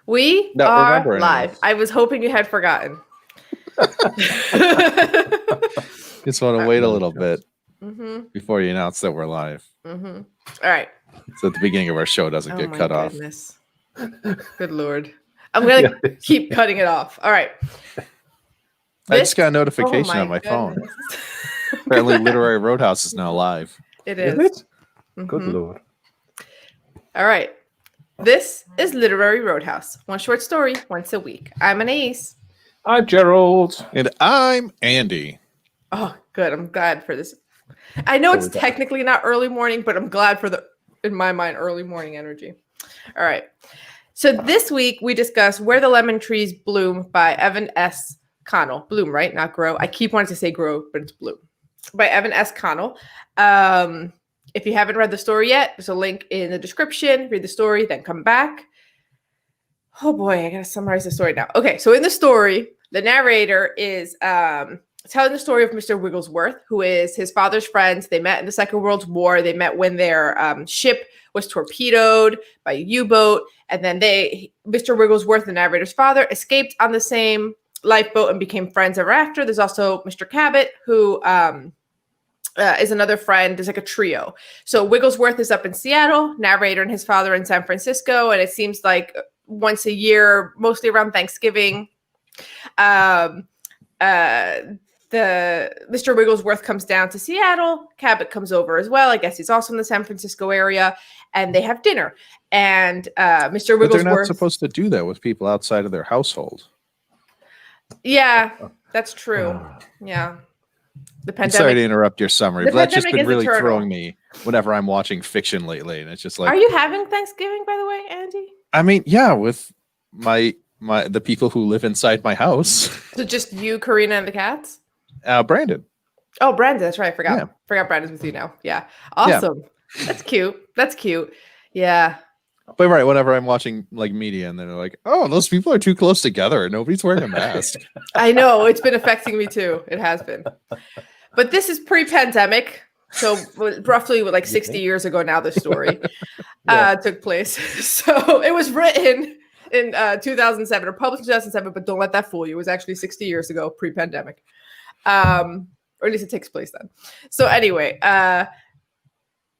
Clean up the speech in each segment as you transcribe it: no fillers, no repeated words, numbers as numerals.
We Don't are remember live. anything. I was hoping you had forgotten. Just want to wait a little bit Mm-hmm. before you announce that we're live. Mm-hmm. All right. So at the beginning of our show doesn't Oh get my cut off. goodness. Good Lord. I'm going to keep cutting it off. All right. I just got a notification on my phone. goodness. Apparently, Literary Roadhouse is now live. It Is is. it? Good Mhm. Lord. All right. This is Literary Roadhouse. One short story once a week. I'm Anais. I'm Gerald. And I'm Andy. Oh, good. I'm glad for this. I know it's technically not early morning, but I'm glad for the, in my mind, early morning energy. All right. So this week we discuss Where the Lemon Trees Bloom by Evan S. Connell. Bloom, right? Not grow. I keep wanting to say grow, but it's bloom. By Evan S. Connell. If you haven't read the story yet, there's a link in the description. Read the story, then come back. Oh boy, I gotta summarize the story now. Okay, so in the story, the narrator is telling the story of Mr. Wigglesworth, who is his father's friend. They met in the Second World War. They met when their ship was torpedoed by a U-boat, and then Mr. Wigglesworth, the narrator's father, escaped on the same lifeboat and became friends ever after. There's also Mr. Cabot, who is another friend. There's like a trio. So Wigglesworth is up in Seattle, narrator and his father in San Francisco, and it seems like once a year, mostly around Thanksgiving, the Mr. Wigglesworth comes down to Seattle. Cabot comes over as well. I guess he's also in the San Francisco area, and they have dinner. And Mr. Wigglesworth. But they're not supposed to do that with people outside of their household. Yeah, that's true. Yeah. The pandemic. Sorry to interrupt your summary, but that's just been really eternal. throwing me whenever I'm watching fiction lately. And it's just like, are you having Thanksgiving, by the way, Andy? I mean, yeah, with the people who live inside my house. So just you, Karina, and the cats? Brandon. Oh, Brandon, that's right. I forgot. Yeah. Forgot Brandon's with you now. Yeah. Awesome. Yeah. That's cute. That's cute. Yeah. But right, whenever I'm watching like media and they're like, oh, those people are too close together. Nobody's wearing a mask. I know. It's been affecting me too. It has been. But this is pre-pandemic. So roughly like 60 years ago now, this story took place. So it was written in 2007 or published in 2007, but don't let that fool you. It was actually 60 years ago, pre-pandemic. Or at least it takes place then. So anyway,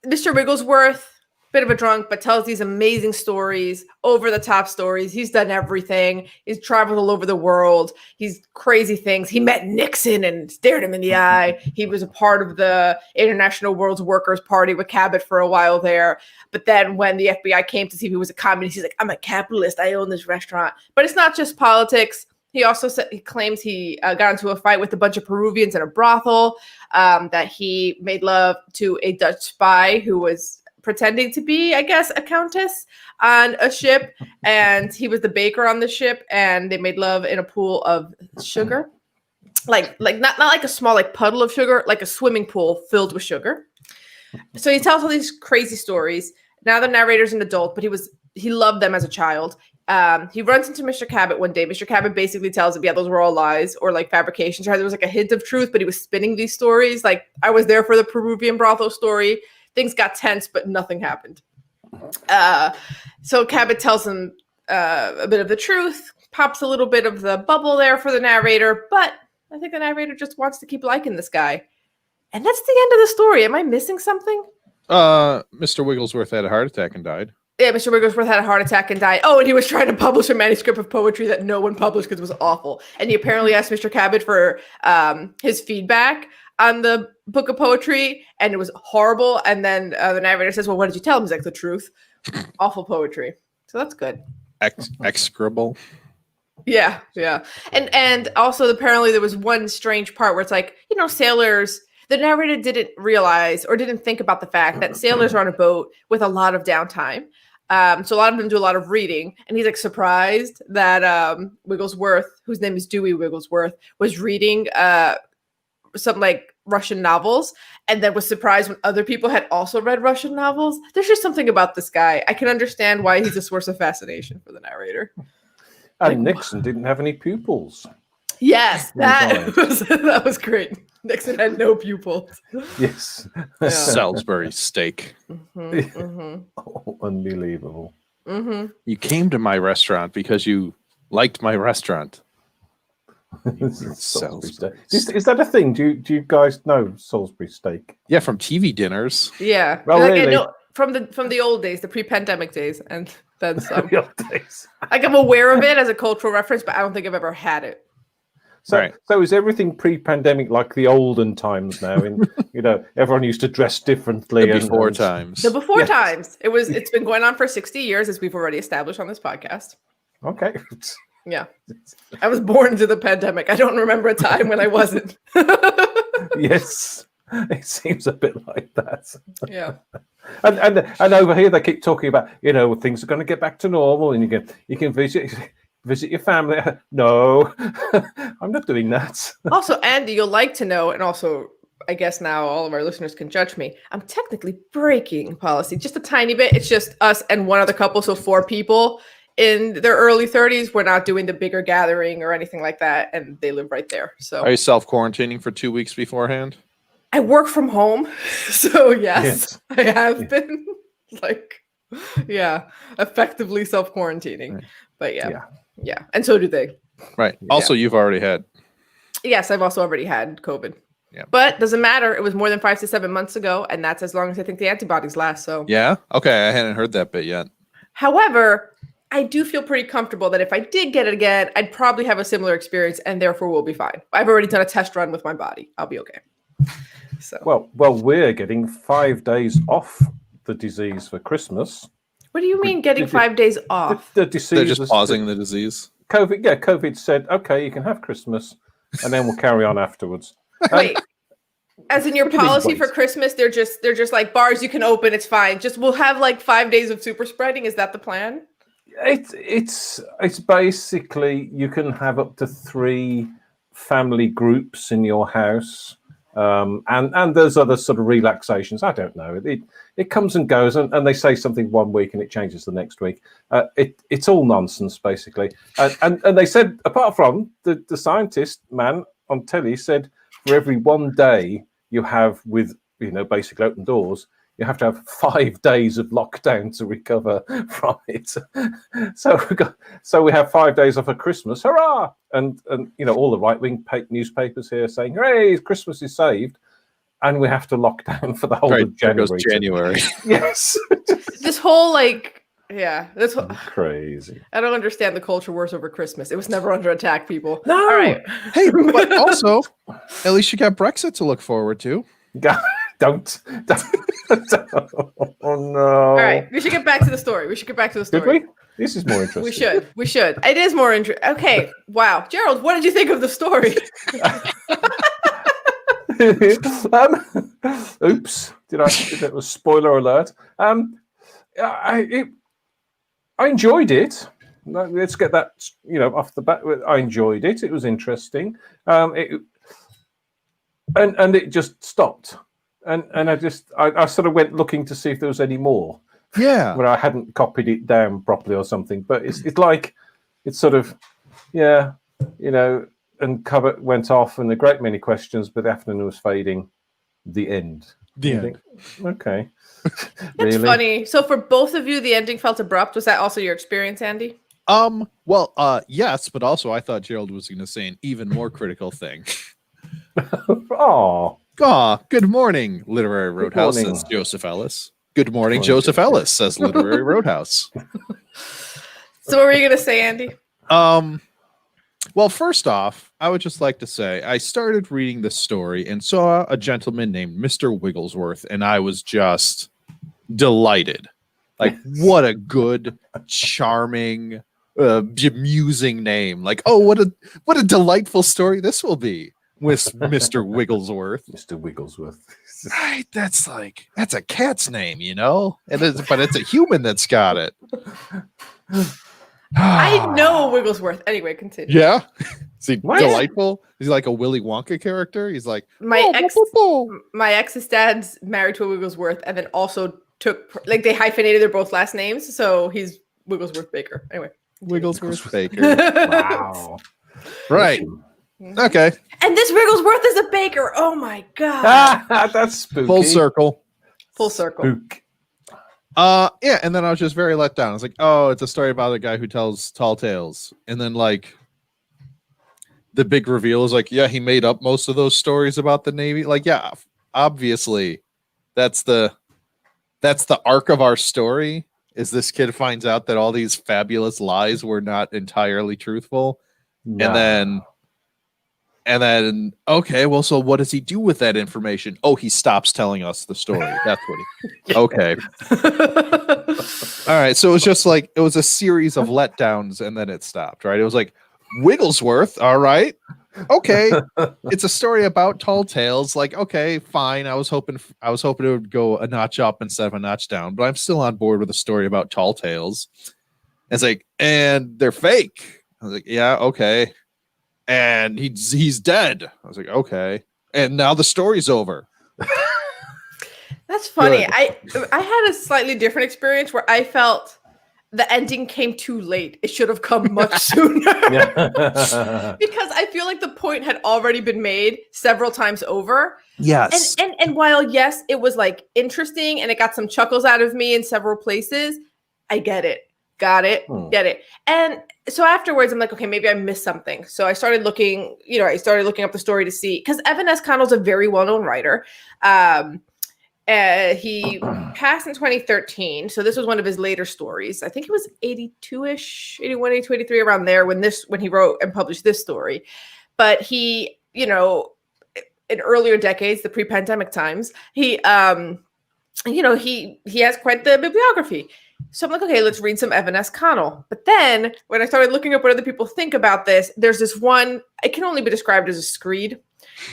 Mr. Wigglesworth, bit of a drunk, but tells these amazing stories, over-the-top stories. He's done everything. He's traveled all over the world. He's crazy things. He met Nixon and stared him in the eye. He was a part of the International World's Workers' Party with Cabot for a while there. But then when the FBI came to see if he was a communist, he's like, I'm a capitalist. I own this restaurant. But it's not just politics. He also claims he got into a fight with a bunch of Peruvians in a brothel, that he made love to a Dutch spy who was pretending to be, I guess, a countess on a ship, and he was the baker on the ship, and they made love in a pool of sugar, like not like a small like puddle of sugar, like a swimming pool filled with sugar. So he tells all these crazy stories. Now the narrator's an adult, but he loved them as a child. He runs into Mr. Cabot one day. Mr. Cabot basically tells him, yeah, those were all lies or like fabrications. There was like a hint of truth, but he was spinning these stories. Like, I was there for the Peruvian brothel story. Things got tense, but nothing happened. So Cabot tells him a bit of the truth, pops a little bit of the bubble there for the narrator, but I think the narrator just wants to keep liking this guy. And that's the end of the story. Am I missing something? Mr. Wigglesworth had a heart attack and died. Yeah, Mr. Wigglesworth had a heart attack and died. Oh, and he was trying to publish a manuscript of poetry that no one published because it was awful. And he apparently asked Mr. Cabot for his feedback on the book of poetry, and it was horrible. And then the narrator says, well, what did you tell him? He's like, the truth. Awful poetry. So that's good. Execrable. Yeah. And also apparently there was one strange part where it's like, sailors, the narrator didn't realize or didn't think about the fact that sailors are on a boat with a lot of downtime. So a lot of them do a lot of reading, and he's like surprised that Wigglesworth, whose name is Dewey Wigglesworth, was reading some like Russian novels, and then was surprised when other people had also read Russian novels. There's just something about this guy. I can understand why he's a source of fascination for the narrator. And Nixon didn't have any pupils. Yes, that was great. Nixon had no pupils. Yes. Yeah. Salisbury steak. Oh, unbelievable. Mm-hmm. You came to my restaurant because you liked my restaurant. Salisbury steak. Is that a thing? Do you guys know Salisbury steak? Yeah, from TV dinners. Yeah. Oh, Like, really? no, from the old days, the pre-pandemic days, and then some. The old days. Like I'm aware of it as a cultural reference, but I don't think I've ever had it. So, Right. so is everything pre-pandemic like the olden times now? And everyone used to dress differently. The before times. The before Yes. times. It's been going on for 60 years, as we've already established on this podcast. Okay. Yeah. I was born into the pandemic. I don't remember a time when I wasn't. Yes, it seems a bit like that. Yeah. And over here they keep talking about things are going to get back to normal, and you can visit your family. No, I'm not doing that. Also, Andy, you'll like to know, and also, I guess now all of our listeners can judge me. I'm technically breaking policy just a tiny bit. It's just us and one other couple, so 4 people in their early 30s. We're not doing the bigger gathering or anything like that, and they live right there. So Are you self-quarantining for 2 weeks beforehand? I work from home, so yes. I have been effectively self-quarantining. Right. But yeah, and so do they. Right. Yeah. Also, you've already had. Yes, I've also already had COVID. Yeah. But doesn't matter. It was more than 5 to 7 months ago, and that's as long as I think the antibodies last. So Yeah? Okay, I hadn't heard that bit yet. However, I do feel pretty comfortable that if I did get it again, I'd probably have a similar experience, and therefore we'll be fine. I've already done a test run with my body. I'll be okay. So Well, we're getting 5 days off the disease for Christmas. what do you mean getting 5 days off? The disease. They're just pausing the disease. COVID. Yeah, COVID said, okay, you can have Christmas, and then we'll carry on afterwards. Wait. As in your What do you mean, policy for wait? Christmas, they're just like bars you can open, it's fine. Just we'll have like 5 days of super spreading. Is that the plan? It's basically you can have up to 3 family groups in your house, and there's other sort of relaxations. I don't know. It comes and goes, and they say something one week and it changes the next week. It's all nonsense basically. And they said, apart from the scientist man on telly said, for every 1 day you have with basically open doors, you have to have 5 days of lockdown to recover from it. So we have 5 days off of Christmas, hurrah! And all the right-wing newspapers here saying, "Hooray, Christmas is saved," and we have to lock down for the whole Right, of there January. goes January. Yes, This whole this whole, crazy. I don't understand the culture wars over Christmas. It was never under attack, people. No. All right. Hey, but also, at least you got Brexit to look forward to. Don't. Oh no! All right. We should get back to the story. Did we? This is more interesting. We should. It is more interesting. Okay. Wow. Gerald, what did you think of the story? Oops! That was spoiler alert. I enjoyed it. Let's get that off the bat. I enjoyed it. It was interesting. And it just stopped. And I sort of went looking to see if there was any more. Yeah. When I hadn't copied it down properly or something. But it's like it's sort of and cover went off and a great many questions, but the afternoon was fading. The end. The I end. think, okay. That's funny. So for both of you, the ending felt abrupt. Was that also your experience, Andy? Yes, but also I thought Gerald was going to say an even more critical thing. Oh. Good morning, Literary Roadhouse, morning. says Joseph Ellis. Good morning, Morning, Joseph Joseph. Ellis, says Literary Roadhouse. So what were you going to say, Andy? Well, first off, I would just like to say I started reading this story and saw a gentleman named Mr. Wigglesworth, and I was just delighted. Like, what a good, charming, amusing name. Like, oh, what a delightful story this will be with Mr. Wigglesworth. Mr. Wigglesworth. Right, that's a cat's name, but it's a human that's got it. I know Wigglesworth. Anyway, continue. Yeah. Is he What? delightful? Is he like a Willy Wonka character? He's like, My "Oh, ex's dad's married to a Wigglesworth, and then also they hyphenated their both last names, so he's Wigglesworth Baker. Anyway, Wigglesworth Baker." Wow. Right. Okay. And this Wigglesworth is a baker. Oh my god! That's spooky. Full circle. Full circle. Spook. Yeah, and then I was just very let down. I was like, oh, it's a story about a guy who tells tall tales. And then like the big reveal is like, yeah, he made up most of those stories about the Navy. Like, yeah, obviously that's the arc of our story. Is this kid finds out that all these fabulous lies were not entirely truthful. No. And then okay, well, so what does he do with that information? Oh, he stops telling us the story. That's what he okay. All right, so it was just like it was a series of letdowns and then it stopped, right? It was like Wigglesworth, all right. Okay. It's a story about tall tales. Like, okay, fine. I was hoping it would go a notch up instead of a notch down, but I'm still on board with a story about tall tales. It's like, and they're fake. I was like, yeah, okay. And he's dead. I was like, okay. And now the story's over. That's funny. Good. I had a slightly different experience where I felt the ending came too late. It should have come much sooner. Because I feel like the point had already been made several times over. Yes. And while yes, it was like interesting and it got some chuckles out of me in several places, I get it. Got it. Get it. And so afterwards, I'm like, okay, maybe I missed something. So I started looking, up the story to see, because Evan S. Connell's a very well-known writer. He passed in 2013. So this was one of his later stories. I think it was 82-ish, 81, 82, 83, around there when he wrote and published this story. But he, in earlier decades, the pre-pandemic times, he has quite the bibliography. So I'm like, okay, let's read some Evan S. Connell. But then when I started looking up what other people think about this, there's this one, it can only be described as a screed.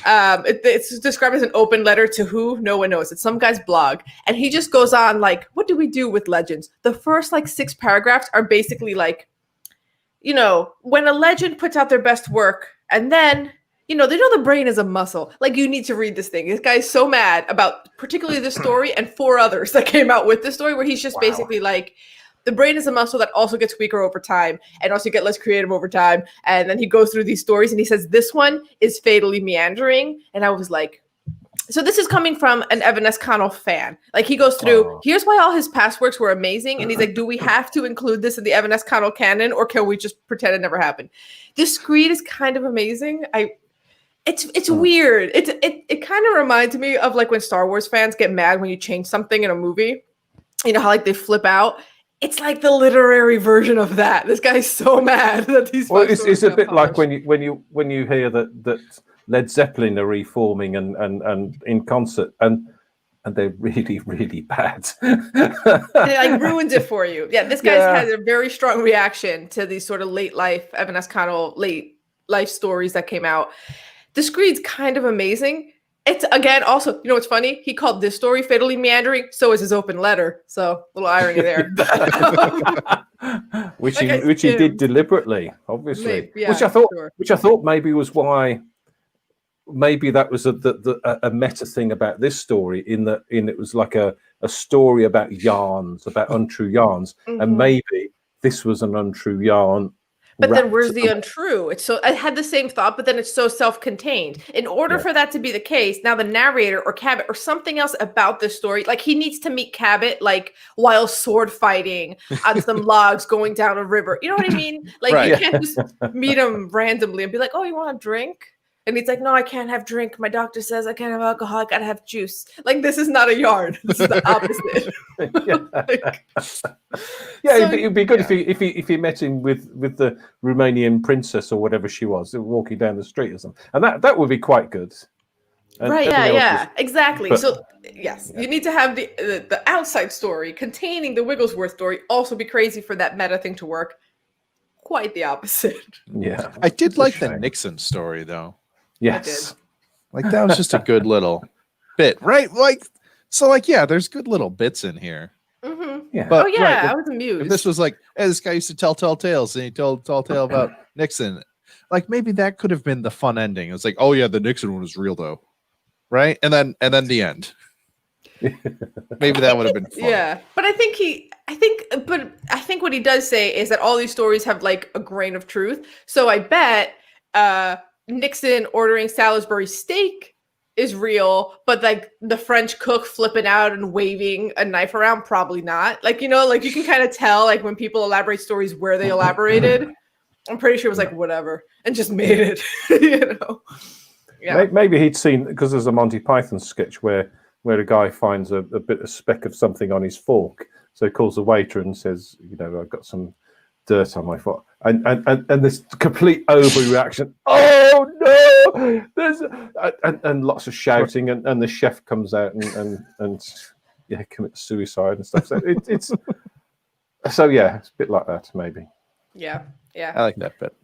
It's described as an open letter to who? No one knows. It's some guy's blog. And he just goes on like, what do we do with legends? The first like 6 paragraphs are basically like, when a legend puts out their best work and then, they know the brain is a muscle. Like, you need to read this thing. This guy's so mad about particularly this story and 4 others that came out with this story where he's just basically like, the brain is a muscle that also gets weaker over time and also get less creative over time. And then he goes through these stories and he says, this one is fatally meandering. And I was like, so this is coming from an Evan S. Connell fan. Like, he goes through, here's why all his past works were amazing. And he's like, do we have to include this in the Evan S. Connell canon or can we just pretend it never happened? This screed is kind of amazing. It's weird. It kind of reminds me of like when Star Wars fans get mad when you change something in a movie. You know how like they flip out? It's like the literary version of that. This guy's so mad that these. Well, it's a bit like when you hear that Led Zeppelin are reforming and in concert and they're really, really bad. It like ruins it for you. Yeah, this guy's has a very strong reaction to these sort of late life Evan S. Connell late life stories that came out. The screed's kind of amazing. It's again also, what's funny? He called this story fatally meandering. So is his open letter. So little irony there. which he did deliberately, obviously. Maybe, which I thought maybe was why. Maybe that was a meta thing about this story in it was like a story about yarns, about untrue yarns, and maybe this was an untrue yarn. But then where's the untrue? It's so I had the same thought, but then it's so self-contained. In order for that to be the case, now the narrator or Cabot or something else about this story, like he needs to meet Cabot like while sword fighting on some logs going down a river. You know what I mean? Like you can't just meet him randomly and be like, "Oh, you want a drink?" And he's like, "No, I can't have drink. My doctor says I can't have alcohol. I gotta have juice." Like, this is not a yarn. This is the opposite. It'd be good if he met him with the Romanian princess or whatever she was walking down the street or something, and that would be quite good. And exactly. So yes, you need to have the outside story containing the Wigglesworth story also be crazy for that meta thing to work. Quite the opposite. Yeah, I did like the Nixon story though. Yes. Like that was just a good little bit, right? Like, so like, yeah, there's good little bits in here. Mm-hmm. Yeah. But, I was amused. If this was like, hey, this guy used to tell tall tales and he told tall tale about Nixon. Like maybe that could have been the fun ending. It was like, oh yeah, the Nixon one was real though. Right? And then the end. Maybe that would have been fun. Yeah. But I think what he does say is that all these stories have like a grain of truth. So I bet Nixon ordering Salisbury steak is real, but like the French cook flipping out and waving a knife around, probably not. Like, like you can kind of tell like when people elaborate stories where they elaborated. I'm pretty sure it was like whatever and just made it, Yeah. Maybe he'd seen, because there's a Monty Python sketch where a guy finds a bit of speck of something on his fork. So he calls the waiter and says, I've got some dirt on my fork. And this complete overreaction. Oh no! There's and lots of shouting, and the chef comes out and commits suicide and stuff. So it's it's a bit like that, maybe. Yeah. I like that bit.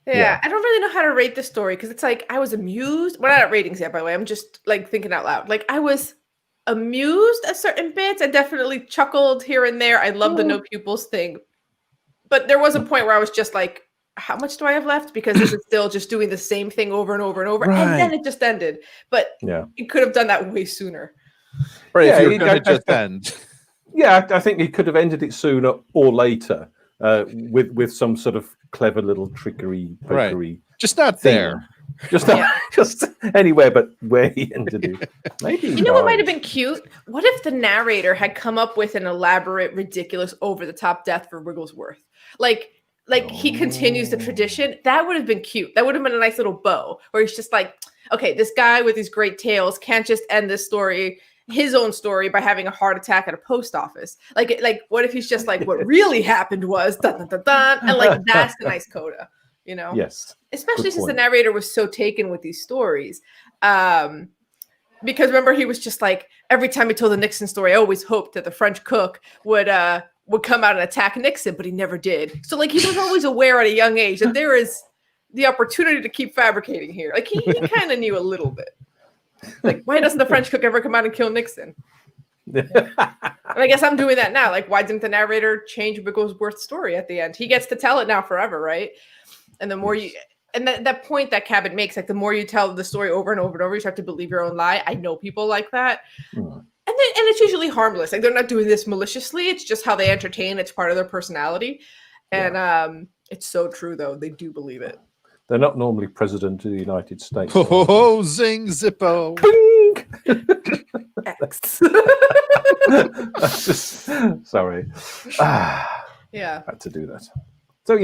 Yeah, I don't really know how to rate the story because it's like I was amused. We're not at ratings yet, by the way. I'm just like thinking out loud. Like I was amused at certain bits. I definitely chuckled here and there. I love the no pupils thing. But there was a point where I was just like, how much do I have left? Because this is still just doing the same thing over and over and over. Right. And then it just ended. But you could have done that way sooner. Right, if you're going to just end. Yeah, I think he could have ended it sooner or later with some sort of clever little trickery. Right. Just not there. Just anywhere but where he ended it. Maybe what might have been cute? What if the narrator had come up with an elaborate, ridiculous, over-the-top death for Wigglesworth? Like he continues the tradition. That would have been cute. That would have been a nice little bow where he's just like, okay, this guy with these great tales can't just end this story, his own story, by having a heart attack at a post office. Like what if he's just like, what really happened was dun dun dun dun, and like that's a nice coda, Yes. Especially since the narrator was so taken with these stories. Because remember, he was just like, every time he told the Nixon story, I always hoped that the French cook would come out and attack Nixon, but he never did. So like he was always aware at a young age that there is the opportunity to keep fabricating here. Like he kind of knew a little bit. Like, why doesn't the French cook ever come out and kill Nixon? And I guess I'm doing that now. Like, why didn't the narrator change Wigglesworth's story at the end? He gets to tell it now forever, right? And the more that point that Cabot makes, like the more you tell the story over and over and over, you start to believe your own lie. I know people like that. And it's usually harmless. Like they're not doing this maliciously. It's just how they entertain. It's part of their personality. And it's so true, though. They do believe it. They're not normally president of the United States. Oh, zing, zippo. X. Sorry. Yeah. Had to do that. So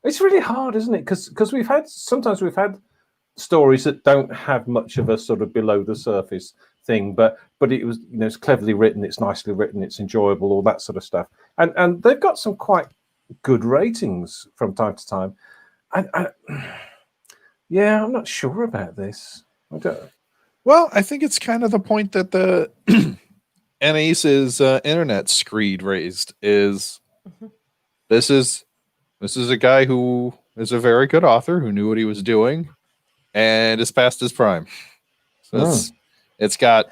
it's really hard, isn't it? Because we've had stories that don't have much of a sort of below the surface thing, but it was it's cleverly written, it's nicely written, it's enjoyable, all that sort of stuff, and they've got some quite good ratings from time to time. I'm not sure about this. Well, I think it's kind of the point that the NACE's internet screed raised is this is a guy who is a very good author who knew what he was doing and is past his prime. So it's got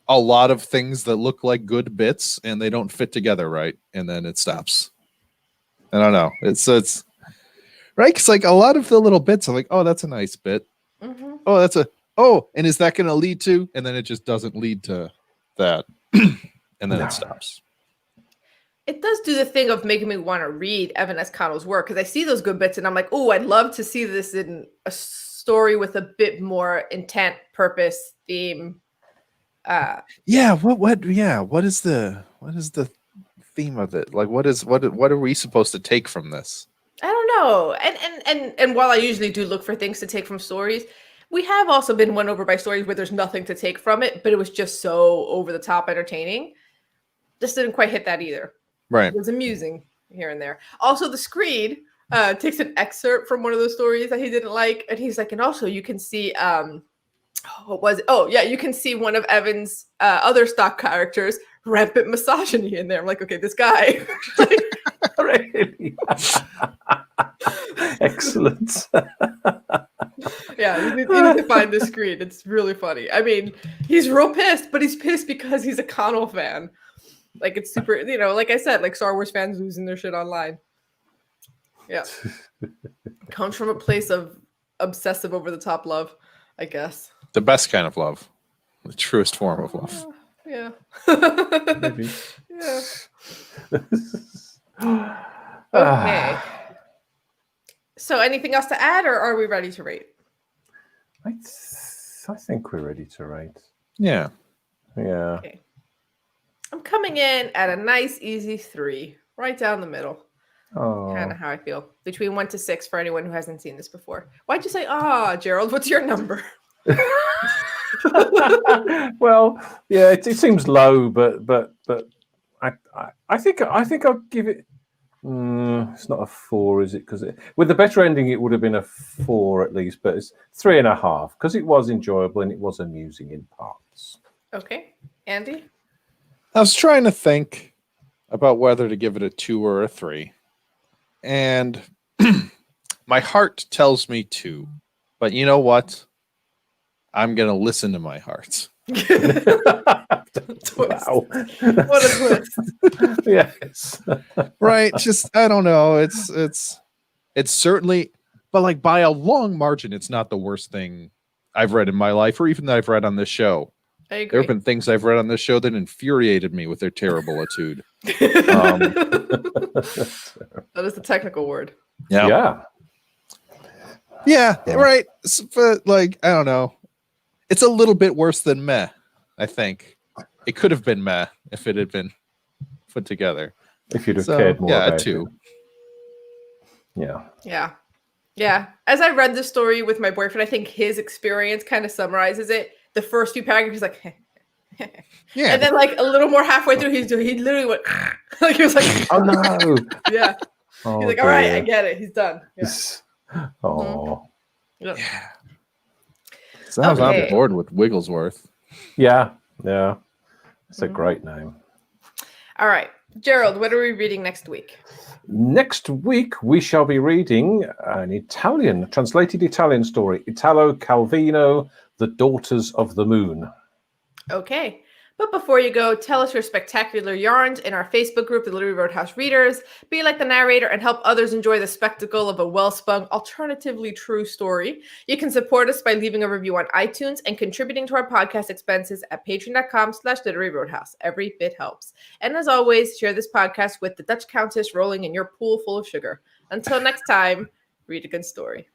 a lot of things that look like good bits and they don't fit together right, and then it stops. I don't know. It's right, because like a lot of the little bits are like, oh, that's a nice bit. Oh, and is that going to lead to? And then it just doesn't lead to that, and then it stops. It does do the thing of making me want to read Evan S. Connell's work because I see those good bits and I'm like, oh, I'd love to see this in a story with a bit more intent, purpose, theme. What is the theme of it? Like, what are we supposed to take from this? I don't know. And while I usually do look for things to take from stories, we have also been won over by stories where there's nothing to take from it, but it was just so over the top entertaining. Just didn't quite hit that either. Right. It was amusing here and there. Also, the Screed takes an excerpt from one of those stories that he didn't like, and he's like, and also you can see what was it? Oh yeah, you can see one of Evan's other stock characters, rampant misogyny, in there. I'm like, okay, this guy. Really? Excellent. Yeah, you need to find the Screed. It's really funny. I mean, he's real pissed, but he's pissed because he's a Connell fan. Like, it's super, like I said, like Star Wars fans losing their shit online. Yeah. Comes from a place of obsessive over-the-top love, I guess. The best kind of love. The truest form of love. Yeah. Maybe. Yeah. Okay. So anything else to add, or are we ready to rate? I think we're ready to rate. Yeah. Yeah. Okay. I'm coming in at a nice, easy 3, right down the middle. Kind Oh. of how I feel. Between 1 to 6 for anyone who hasn't seen this before. Why'd you say, Gerald, what's your number? Well, yeah, it seems low, but I think I'll give it. It's not a 4, is it? Because with the better ending, it would have been a 4 at least. But it's 3.5 because it was enjoyable and it was amusing in parts. Okay. Andy? I was trying to think about whether to give it a 2 or a 3. And my heart tells me 2. But you know what? I'm going to listen to my heart. Wow. What a twist. Yes. Right? Just, I don't know. It's certainly, but like by a long margin, it's not the worst thing I've read in my life or even that I've read on this show. I agree. There have been things I've read on this show that infuriated me with their terribilitude. That is the technical word. Yeah. Yeah, right. But like, I don't know. It's a little bit worse than meh, I think. It could have been meh if it had been put together. If you'd have cared more about 2. it. Yeah. Yeah. As I read the story with my boyfriend, I think his experience kind of summarizes it. The first few paragraphs, he's like, Yeah. and then like a little more halfway through, he literally went, like he was like, Oh no. yeah. Oh, He's like, all right, I get it. He's done. Yeah. Oh. Yeah. Sounds Okay. on board with Wigglesworth. Yeah. It's a great name. All right. Gerald, what are we reading next week? Next week, we shall be reading an translated Italian story, Italo Calvino, The Daughters of the Moon. Okay. But before you go, tell us your spectacular yarns in our Facebook group, the Literary Roadhouse Readers. Be like the narrator and help others enjoy the spectacle of a well-spun, alternatively true story. You can support us by leaving a review on iTunes and contributing to our podcast expenses at patreon.com/Literary Roadhouse. Every bit helps. And as always, share this podcast with the Dutch Countess rolling in your pool full of sugar. Until next time, read a good story.